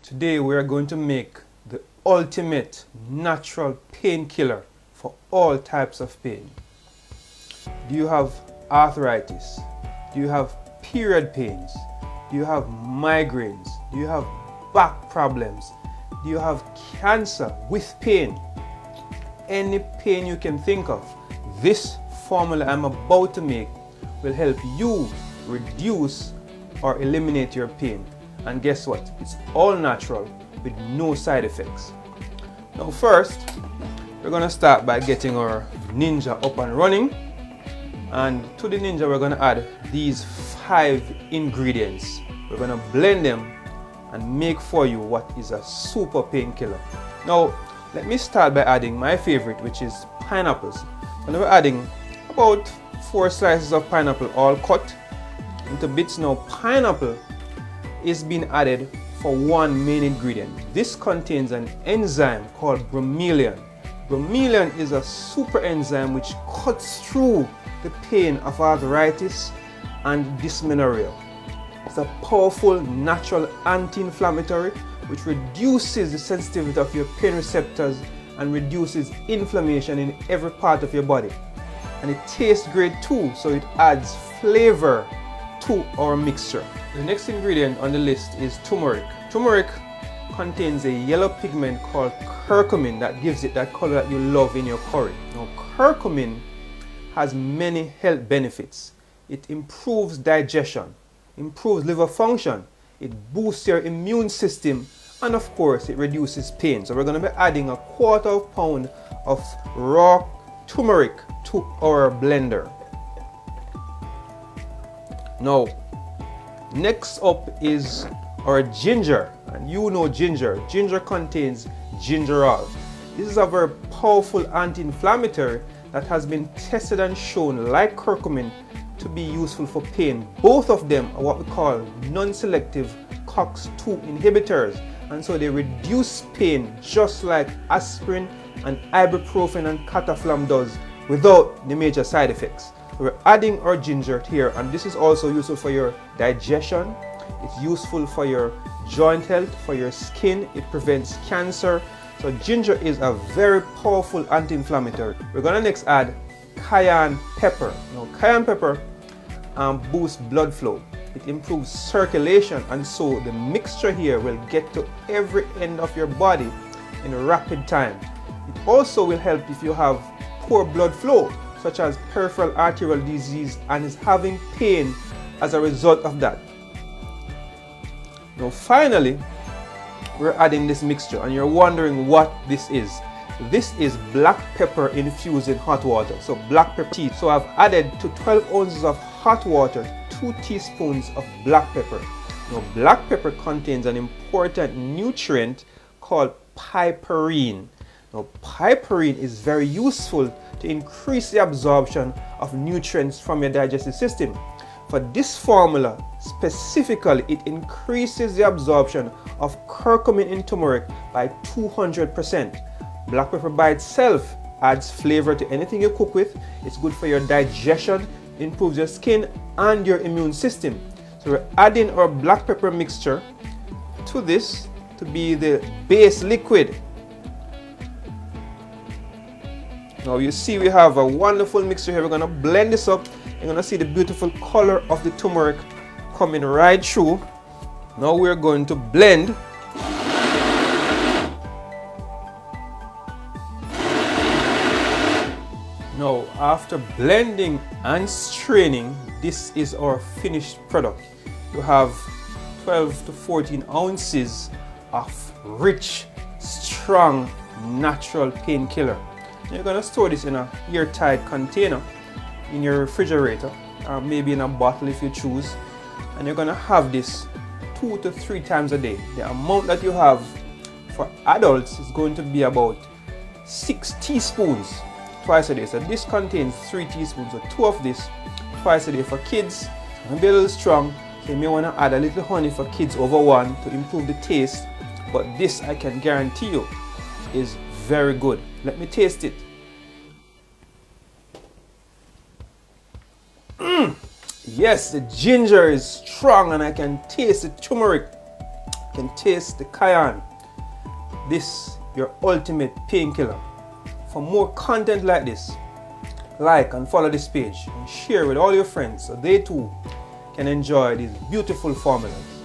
Today we are going to make the ultimate natural painkiller for all types of pain. Do you have arthritis? Do you have period pains? Do you have migraines? Do you have back problems? Do you have cancer with pain? Any pain you can think of, this formula I'm about to make will help you reduce or eliminate your pain. And guess what? It's all natural with no side effects. Now first, we're going to start by getting our Ninja up and running. And to the Ninja, we're going to add these 5 ingredients. We're going to blend them and make for you what is a super painkiller. Now, let me start by adding my favorite, which is pineapples. And we're adding about 4 slices of pineapple all cut into bits. Now, pineapple is being added for one main ingredient. This contains an enzyme called bromelain. Bromelain is a super enzyme which cuts through the pain of arthritis and dysmenorrhea. It's a powerful natural anti-inflammatory which reduces the sensitivity of your pain receptors and reduces inflammation in every part of your body. And it tastes great too, so it adds flavor to our mixture. The next ingredient on the list is turmeric. Turmeric contains a yellow pigment called curcumin that gives it that color that you love in your curry. Now, curcumin has many health benefits. It improves digestion, improves liver function, it boosts your immune system, and of course it reduces pain. So we're going to be adding a 1/4 pound of raw turmeric to our blender. Now, next up is our ginger, and you know ginger. Ginger contains gingerol. This is a very powerful anti-inflammatory that has been tested and shown, like curcumin, to be useful for pain. Both of them are what we call non-selective COX-2 inhibitors, and so they reduce pain just like aspirin and ibuprofen and cataflam does without the major side effects. We're adding our ginger here, and this is also useful for your digestion. It's useful for your joint health, for your skin. It prevents cancer. So ginger is a very powerful anti-inflammatory. We're going to next add cayenne pepper. Now, cayenne pepper boosts blood flow. It improves circulation, and so the mixture here will get to every end of your body in a rapid time. It also will help if you have poor blood flow, such as peripheral arterial disease, and is having pain as a result of that. Now finally, we're adding this mixture, and you're wondering what this is. This is black pepper infused in hot water, so black pepper tea. So I've added to 12 ounces of hot water 2 teaspoons of black pepper. Now black pepper contains an important nutrient called piperine. Now piperine is very useful to increase the absorption of nutrients from your digestive system. For this formula specifically, it increases the absorption of curcumin in turmeric by 200%. Black pepper by itself adds flavor to anything you cook with. It's good for your digestion, improves your skin and your immune system. So we're adding our black pepper mixture to this to be the base liquid. Now you see we have a wonderful mixture here. We're going to blend this up. You're going to see the beautiful color of the turmeric coming right through. Now we're going to blend. Now after blending and straining, this is our finished product. You have 12 to 14 ounces of rich, strong, natural painkiller. You're going to store this in an airtight container in your refrigerator, or maybe in a bottle if you choose, and you're going to have this 2 to 3 times a day. The amount that you have for adults is going to be about 6 teaspoons twice a day. So this contains 3 teaspoons, so 2 of this twice a day. For kids, it's going to be a little strong, so you may want to add a little honey for kids over 1 to improve the taste, but this I can guarantee you is very good. Let me taste it. Yes, the ginger is strong and I can taste the turmeric. can taste the cayenne. This your ultimate painkiller. For more content like this, like and follow this page and share with all your friends so they too can enjoy these beautiful formulas.